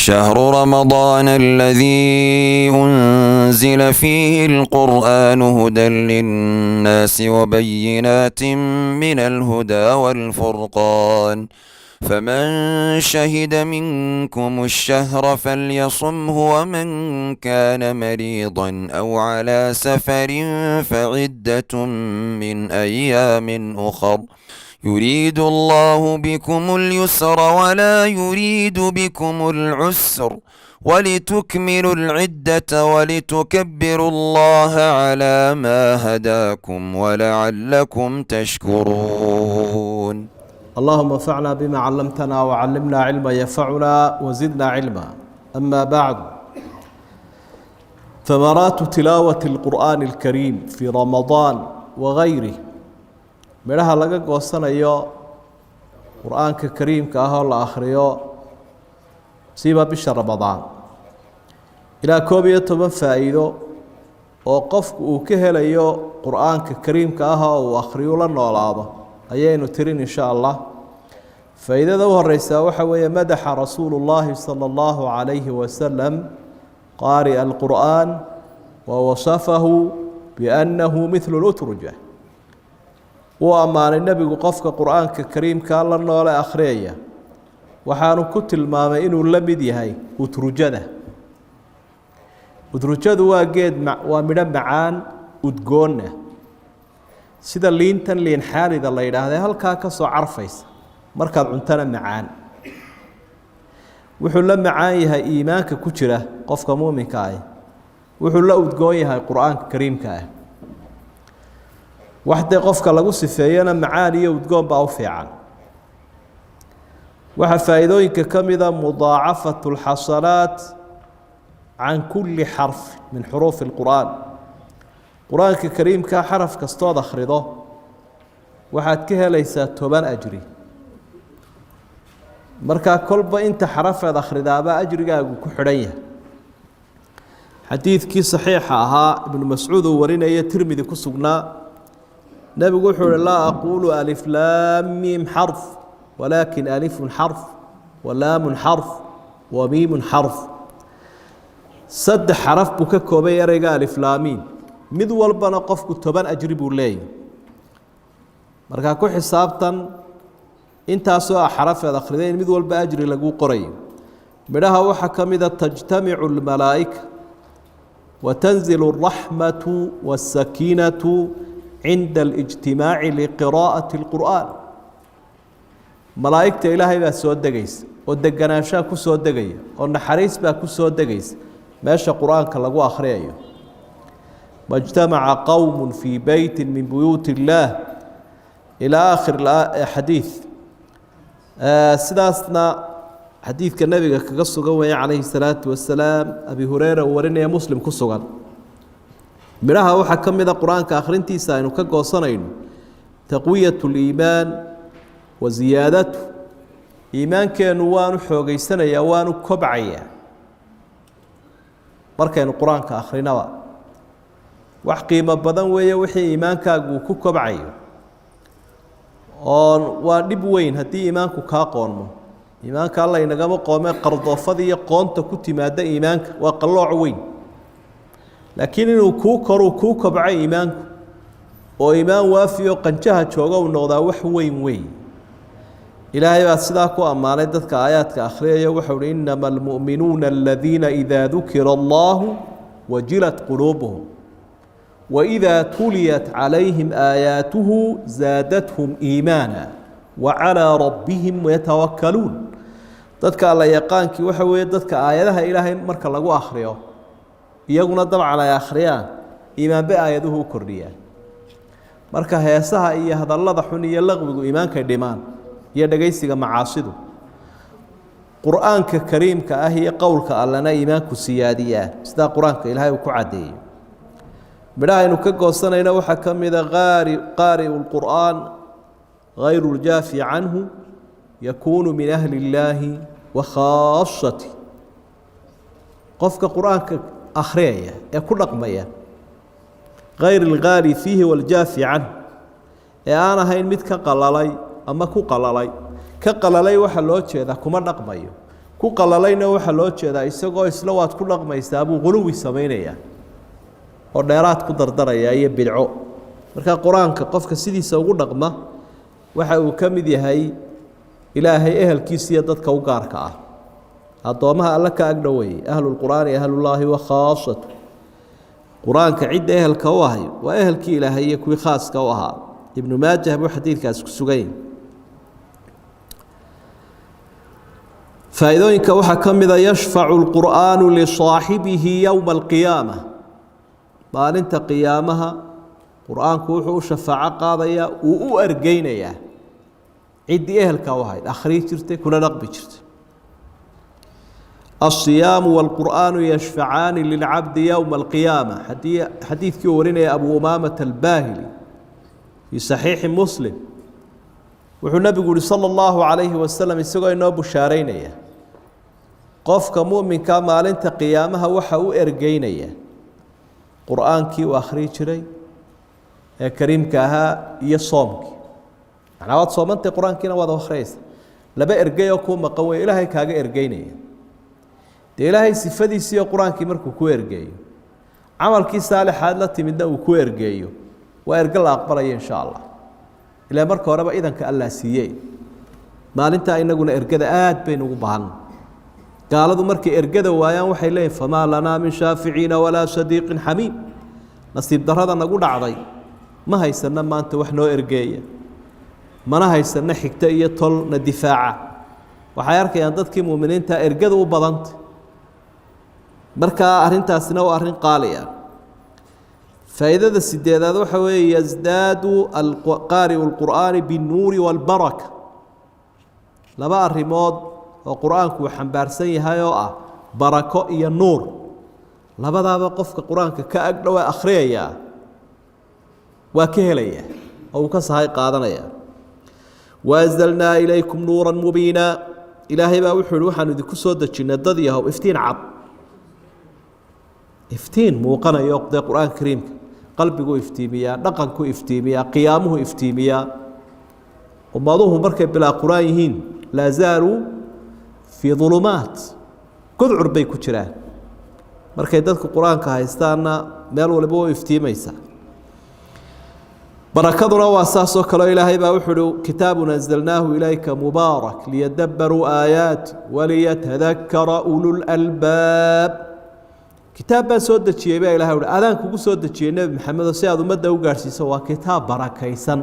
شهر رمضان الذي أنزل فيه القرآن هدى للناس وبينات من الهدى والفرقان فمن شهد منكم الشهر فليصمه ومن كان مريضا أو على سفر فعدة من أيام أخر يريد الله بكم اليسر ولا يريد بكم العسر ولتكملوا العدة ولتكبروا الله على ما هداكم ولعلكم تشكرون. اللهم انفعنا بما علمتنا وعلمنا علما ينفعنا وزدنا علما. أما بعد، ثمرات تلاوة القرآن الكريم في رمضان وغيره midhaha laga goosanayo qur-aanka kariimka ah oo la akhriyo siiba bisha ramadaan ilaa 11 faa'iido oo qofku uu ka helayo qur-aanka kariimka ah oo uu akhriyo la noolaado ayaynu tirin insha Allah. faa'iidada ugu horeysa waxa weeye madaxa rasuulullaahi sallallahu alayhi wa sallam qaari al-qur'aan wa wasafahu bi annahu mithlu al-utrujah. wuu ammaanay nebigu qofka qur-aanka kariimka la noole akhriyaya waxaanu ku tilmaamay inuu la mid yahay utrujada. utrujadu waa geed waa midho macaan udgoonna sida liintan liin xaalida la yidhaahdo halkaa ka soo carfaysa markaad cuntana macaan. wuxuu la macaan yahay iimaanka ku jira qofka muuminka ah, wuxuu la udgoon yahay qur-aanka kariimka ah. waxday qofka lagu sifeeyana macaan iyo udgoon baa u fiican. waxa faa'iidooyinka kamida mudaacafatu alxasanaat can kulli xarf min xuruuf alqur'aan. qur-aanka kariimka xaraf kastood akhrido waxaad ka helaysaa 10 ajri. markaa kolba inta xarafeed akhridaaba ajrigaagu ku xidhan yahay. xadiidkii saxiixa ahaa ibnu mascuud uu warinaya tirmidi ku sugnaa نبي يقول لا أقول ألف لام ميم حرف ولكن ألف حرف ولام حرف وميم حرف. صد حرف بككوبي يرجع ألف لامين مدول بنا قف كتبان أجرب لي مركا كل حسابتا أنت أسوأ حرف هذا خلدين مدول بأجري لجو قريب منها وحكم إذا تجتمع الملائكة وتنزل الرحمة والسكينة عند الاجتماع لقراءة القرآن. ملائكة إلهي بها سود دقيس ودقناشا كو سود دقيا والنحريس بها كو سود دقيس ماشى قرآن كاللقوا آخرية. ما اجتمع قوم في بيت من بيوت الله إلى آخر الحديث. سداسنا حديث كالنبي كقصة قوي عليه الصلاة والسلام أبي هريرة ورني مسلم كسوغان midhaha waxaa ka mid a qur-aanka akhrintiisa aynu ka goosanayno taqwiyatu liimaan wa ziyaadatu. iimaankeennu waanu xoogaysanayaa waanu kobcayaa markaynu qur-aanka akhrinaba. wax qiimo badan weeye wixii iimaankaagu ku kobcayo oo waa dhib weyn haddii iimaanku kaa qoonmo. iimaanka alla inagama qoomee qardoofada iyo qoonta ku timaada iimaanka waa qallooc weyn. laakiin inuu kuu koro kuu kobco iimaanku oo iimaan waafiyo qanjaha jooga uu noqdaa wax weyn weyn. ilaahay baa sidaa ku ammaanay dadka aayaadka akhriyaya wuxuu yidhi innama almu'minuuna aladiina idaa dukira allahu wajilat quluubuhum waidaa tuliyat calayhim aayaatuhu zaadathum iimaana wacalaa rabbihim yatawakkaluun. dadka alla yaqaankii waxa weeye dadka aayadaha ilaahay marka lagu akhriyo iyaguna dabcan ay akhriyaan iimaanba aayaduhu u kordhiyaan. marka heesaha iyo hadallada xun iyo laqwigu iimaankay dhimaan iyo dhagaysiga macaasidu. qur-aanka kariimka ah iyo qowlka allana iimaanku siyaadiyaa sida qur-aanka ilaahay uu ku cadeeyay. midhaha aynu ka goosanayna waxaa ka mid a qaari'u lqur'aan غayru ljaafi canhu yakuunu min ahli illaahi wa khaasati. qofka qur-aanka akhriyaya ee ku dhaqmaya غayr الغاali fiihi waljaafi canhu ee aan ahayn mid ka qalalay ama ku qalalay. ka qalalay waxaa loo jeedaa kuma dhaqmayo, ku qalalayna waxa loo jeedaa isagoo isla waad ku dhaqmaysaa buu quluwi sameynaya oo dheeraad ku dardaraya iyo bidco marka quraanka qofka sidiisa ugu dhaqma waxa uu ka mid yahay ilaahay ehelkiisa iyo dadka u gaarka ah adoomaha alla ka agdhaway ahlul quraani ahlullaahi wa khaasatu quraanka cid ehelka u ahay waa ehelkii ilaahay iyo kuwii khaaska u ahaa ibn maajah buu xadiidkaas ku sugay faa'iidooyinka waxa kamida yashfacu alqur'aanu li saahibihi yawm alqiyaamah maalinta qiyaamaha quraanku wuxuu u shafaaco qaadaya uu u argeynaya cid ehelka u ahayd akhri jirtay kuna dhaqbi jirtay الصيام والقرآن يشفعان للعبد يوم القيامة حديث كورنا أبو أمامة الباهلي في صحيح مسلم والنبي يقول صلى الله عليه وسلم يسوي إنه بشارين قفك مؤمن كما لنت قيامها وحو إرجين قرآن كي وآخري شري كريم كها يصومك أنا واد صومنت قرآن كنا واد آخريس لبا إرجيكم مقوي إلهي كاجا إرجين إلهي صفديسي قرآنكي markuu ku ergeeyo amalkii saalixaad la timidna uu ku ergeeyo waa ergal aqbalay insha Allah ila marka horeba idanka Allah siiyay maalinta inaguna ergada aad baynu ugu baahan gaaladu markay ergada waayaan waxay leeyihiin fama lana min shaafiiciina wala sadiiqin xamiim nasiib darrada nagu dhacday ma haysana maanta wax noo ergeeya mana haysana xigta iyo tol na difaaca waxay arkayaan dadkii muuminiinta ergada u badantay marka arintaasina waa arin qaali ah faa'iidada sideedaad waxa weeye yazdaadu alqaari alqur'aan bin-nuur wal-baraka laba arimood oo quraanku xambaarsan yahay oo ah barako iyo nuur labadaaba qofka quraanka ka agdhow akhriyaya waa ka helaya oo ka sahay qaadanaya waazalna ilaykum nuuran mubiina ilaahay baa wuxuu waxaan idinku soo dajinay dad yahow iftiin cad iftiin muuqanayo quraan kariimka qalbigu iftiimiya dhaqanku iftiimiya qiyaamuhu iftiimiya ummaduhu markay bilaa quraan yihiin la zaaru fi dhulumaat gudcur bay ku jiraan markay dadku quraanka haystaana meel walba oo iftiimaysa barakaduna waa saasoo kale ilaahay baa wuxuu kitaabun anzalnaahu ilayka mubaarak liyadabbaruu aayaati waliyatadakkara ulul albaab kitaab baan soo dejiyey baa ilaahay wuxuu adaan kugu soo dejiyey nabi maxamed si aad ummadda u gaarsiiso waa kitaab barakaysan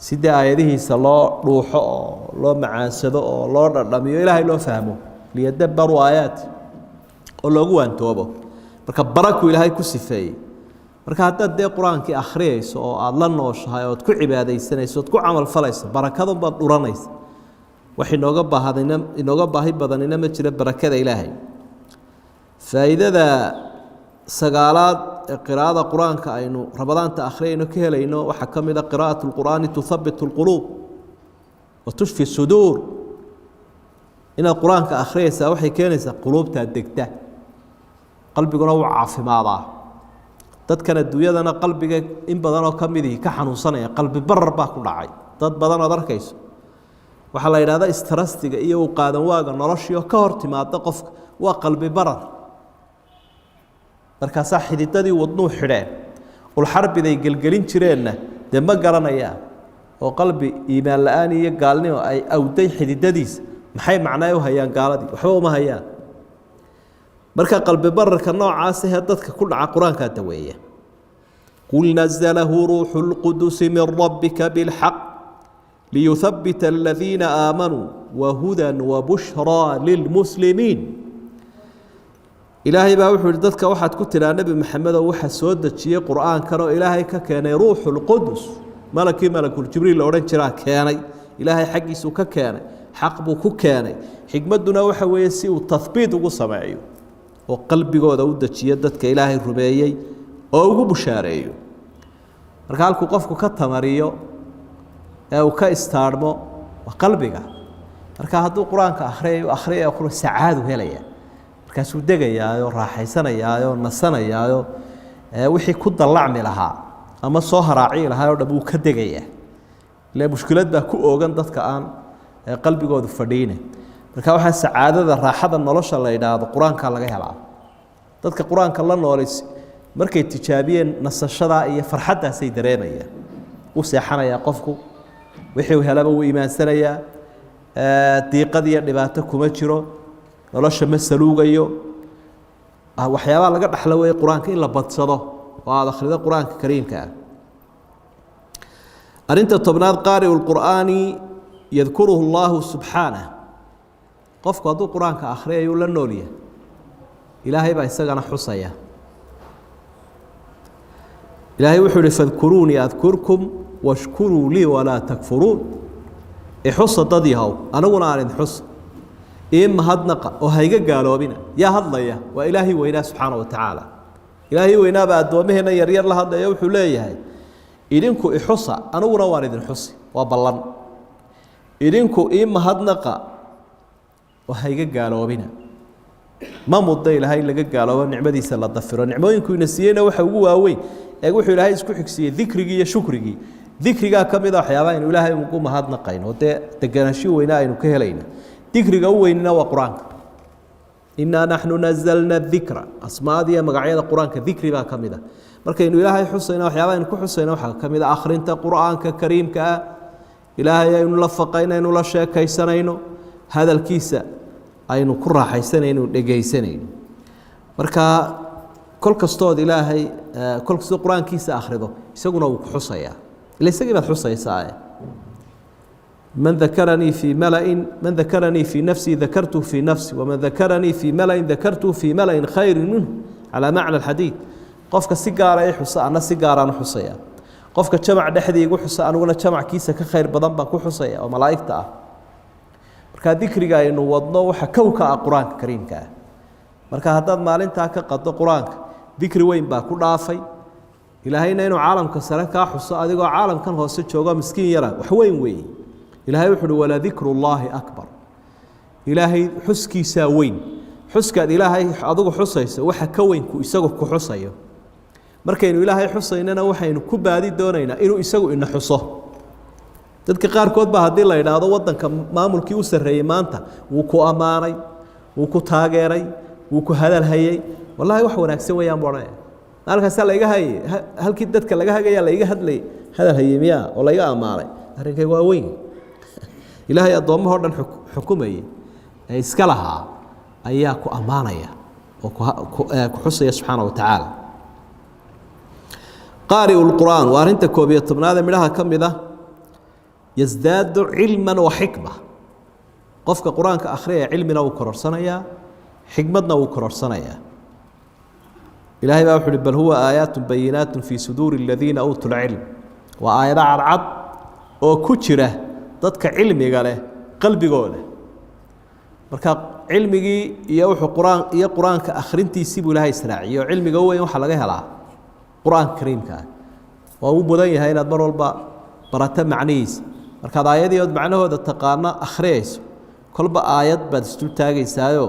sida aayadihiisa loo dhuuxo oo loo macaansado oo loo dhadhamiyo ilaahay loo fahmo liyadabbaruu aayaati oo loogu waantoobo marka baraku ilaahay ku sifeeyey marka haddaad dee quraankii akhriyayso oo aad la nooshahay oo aad ku cibaadaysanayso oo aad ku camal falayso barakada baad dhuranaysa wax inooga baahi badanina ma jira barakada ilaahay faa'iidada sagaalaad ee qiraa'ada quraanka aynu rabadaanta akhriyayno ka helayno waxa ka mid ah qiraa'atu alqur'aani tuthabbitu alquluub wa tushfi suduur inaad quraanka akhriyaysaa waxay keenaysaa quluubta degta qalbiguna wuu caafimaadaa dadkan adduunyadana qalbiga in badan oo kamid ah ka xanuunsanaya qalbi barar baa ku dhacay dad badan oo arkayso waxa la yiraahdaa istarastiga iyo u qaadan waaga noloshiyo ka hor timaada qofka waa qalbi barar marka saaxididadii wadnuu xidheen ul xarbiday gelgelin jireenna de ma garanayaan oo qalbi iimaan la'aan iyo gaalnimo ay awday xididadiisa maxay macnaa u hayaan gaaladii waxba uma hayaan marka qalbi bararka noocaas ah dadka ku dhaca quraanka daweeya qul nazalahu ruuhul qudus min rabbika bil haqq liyuthabbita alladhina aamanu wa hudan wa bushra lil muslimin ilaahay baa wuxuu dadka waxaad ku tiraa nabi maxamed oo waxa soo dajiyay quraanka oo ilaahay ka keenay ruuhul qudus malakul jibriil oo oran jira keenay ilaahay xaqiisu ka keenay xaq buu ku keenay xigmaduna waxa weeye si uu tathbiit ugu sameeyo oo qalbigooda u dajiyo dadka ilaahay rumeeyay oo ugu bushaareeyo marka halku qofku ka tamariyo ee uu ka istaarmo waa qalbiga marka hadduu quraanka akhriyo saacad u helaya markaasuu degayaa raaxaysanaya nasanaya wixii ku dalacmi lahaa ama soo haraaci lahaa oo dhabuu ka degayaa ilaa mushkilad baa ku oogan dadka aan qalbigoodu fadhiine marka waxa sacaadada raaxada nolosha la yiraahdo quraanka laga helaa dadka quraanka la noolis markay tijaabiyeen nasashada iyo farxadaas ay dareemayaan u seexanaya qofku wixii uu helaba uu iimaansanaya diiqad iyo dhibaato kuma jiro nolosha ma saluugayo waxyaaba laga dhaxlo way quraanka in la badsado oo aad akhrido quraanka kariimka arinta tobnaad qaari'ul qur'aani yadkuruhu Allahu subhanahu qofku hadduu quraanka akhriyo la nooliya ilaahay baa isagana xusaya ilaahay wuxuu yiri fadkuruuni adkurkum washkuruu lii walaa takfuruun ixusa dadyahow anaguna aan idin xus mahadnaqa oo hayga gaaloobina yaa hadlaya waa ilaahay weynaa subxaanahu wa tacaala ilaahay weynaaba addoomaheena yaryar la hadlaya wuxuu leeyahay idinku ixusa anaguna waan idin xusi waa ballan idinku mahadnaqa oo hayga gaaloobina ma muddo ilaahay laga gaaloobo nicmadiisa la dafiro nicmooyinku ina siiyeyna waxa ugu waaweyn ee wuxuu ilaahay isku xigsiiyey dikrigii iyo shukrigii dikrigaa ka mid ah waxyaabaha inuu ilaahay ugu mahadnaqayno oo dee deganaansho weynaa aynu ka helayna dikriga u weynina waa quraanka innaa naxnu nazalna dikra asmaadiya magacyada quraanka dikri baa ka mid ah markaynu ilaahay xusayna waxyaabaha aynu ku xusayna waxaa ka mid ah akhrinta quraanka kariimka ah ilaahay aynu la faqaynayno la sheekaysanayno hadalkiisa aynu ku raaxaysanayno dhegaysanayno marka kol kastood ilaahay kol kastoo quraankiisa akhrido isaguna uu ku xusayaa ila isagii baad xusaysaa من ذكرني في ملأ من ذكرني في نفسي ذكرته في نفسي ومن ذكرني في ملأ ذكرته في ملأ خير منه على معنى الحديث قفك سيجارة يحصى أنا سيجارة نحصيها قفك جمع دحدي يقول حصى أنا ولا جمع كيسة كخير بدن بكو حصيها وملائكته مركا ذكري جاي إنه وضنا وحكوك القرآن الكريم كا مركا هذا مالين تاك قد القرآن ذكري وين باكو رافي إلهينا إنه عالم كسرك حصى هذا عالم كان هو ست شوقة مسكين يرى وحوين وين إلهي وحده ولا ذكر الله أكبر إلهي حسكي ساوين حسك إلهي أضغ حصيس وحكوين كيسقو كحصيه مركين إلهي حصيننا وحين كبادي دونينا إنه يسقو إنه حصه dadka qaarkood baa hadii la yiraahdo wadanka maamulkii u sareeyay maanta wuu ku amaanay wuu ku taageeray wuu ku hadal hayay wallahi wax wanaagsan weeyaan boonay halkaas la iga hayay halkii dadka laga hagaya la iga hadlay hadal hayay miya oo la iga amaanay arinkay waa weyn ilaahay addoomaha dhan xukumayay ee iska lahaa ayaa ku amaanaya oo ku xusaya subxaanahu wa tacaala qaari'ul qur'aan waa arinta 11aad ee midhaha ka mid ah يزداد علما وحكمة قفك قرآن كأخرية علمنا وكررسنايا حكمتنا وكررسنايا إلهي بقى بل هو آيات بينات في صدور الذين أوتوا العلم وآيات عرعب وكتشرة ضدك علمي قاله قلبي قوله مركا علمي يوح قرآن كأخرينتي يسيبوا لها يسرع يو علمي قوة يوحى لغيها لها قرآن كريم كان وهو بدأي هاي نادمر والباء براتب معنيس markaad aayadiyood macnahooda taqaana akhriyayso kolba aayad baad isku taagaysaayo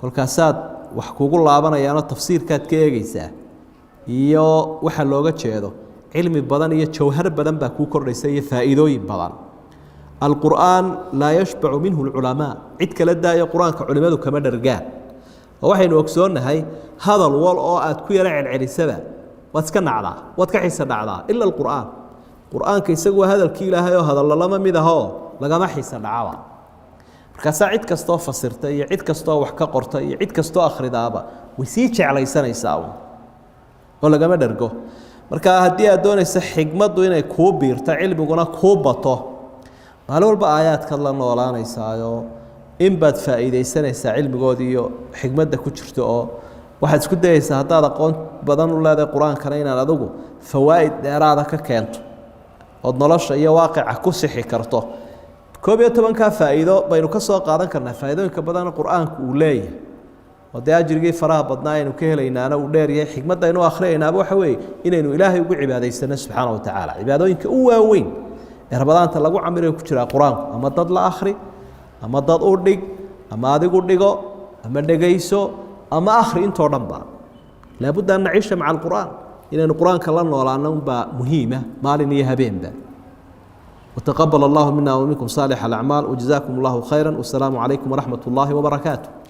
kolkaasaad wax kugu laabanayaan tafsiirkaad ka eegaysaa iyo waxa looga jeedo cilmi badan iyo jawhar badan baa ku kordhaysa iyo faa'iidooyin badan alquraan la yashba'u minhu alulama cid kala daayo quraanka culimadu kama dhargaan waxaynu ogsoonahay hadal wal oo aad ku yara celcelisaba waad iska nacdaa waad ka xiisa dhacdaa illa alquraan quraanka isagu waa hadalkii ilaahay oo hadal lama mid ah oo lagama xiisa dhacaba marka cid kasto fasirtay iyo cid kasto wax ka qortay iyo cid kasto akhridaaba way si jeclaysanaysaa oo lagama dhargo marka hadii aad doonayso xigmadu inay ku biirto cilmiguna ku bato maalin walba aayaadka la noolaanaysaayo in baad faa'iideysanaysaa cilmigood iyo xigmada ku jirto oo waxaad isku dayaysaa hadaad aqoon badan u leedahay quraankana inaad adigu fawaa'id dheeraad ka keento oo nolosha iyo waaqica ku sixi karto 11ka faa'iido baynu ka soo qaadan karnaa faa'iidooyinka badan quraanku uu leeyahay oo ajrigii faraha badnaa inuu ka helaynaana uu dheeriyay xigmadda inuu akhriyaynaaba waxa weeye inaynu ilaahay ugu cibaadaysano subxaanahu wa tacaala cibaadooyinka u waaweyn ee rabadaanta lagu camirayo ku jira quraanku ama dad la akhri ama dad u dhig ama adigu dhigo ama dhagayso ama akhri intoo dhanba laabudda an naciisha maca alquraan inaynu quraanka la noolaano baa muhiima maalin iyo habeenba وتقبل الله منا ومنكم صالح الأعمال وجزاكم الله خيرا والسلام عليكم ورحمة الله وبركاته.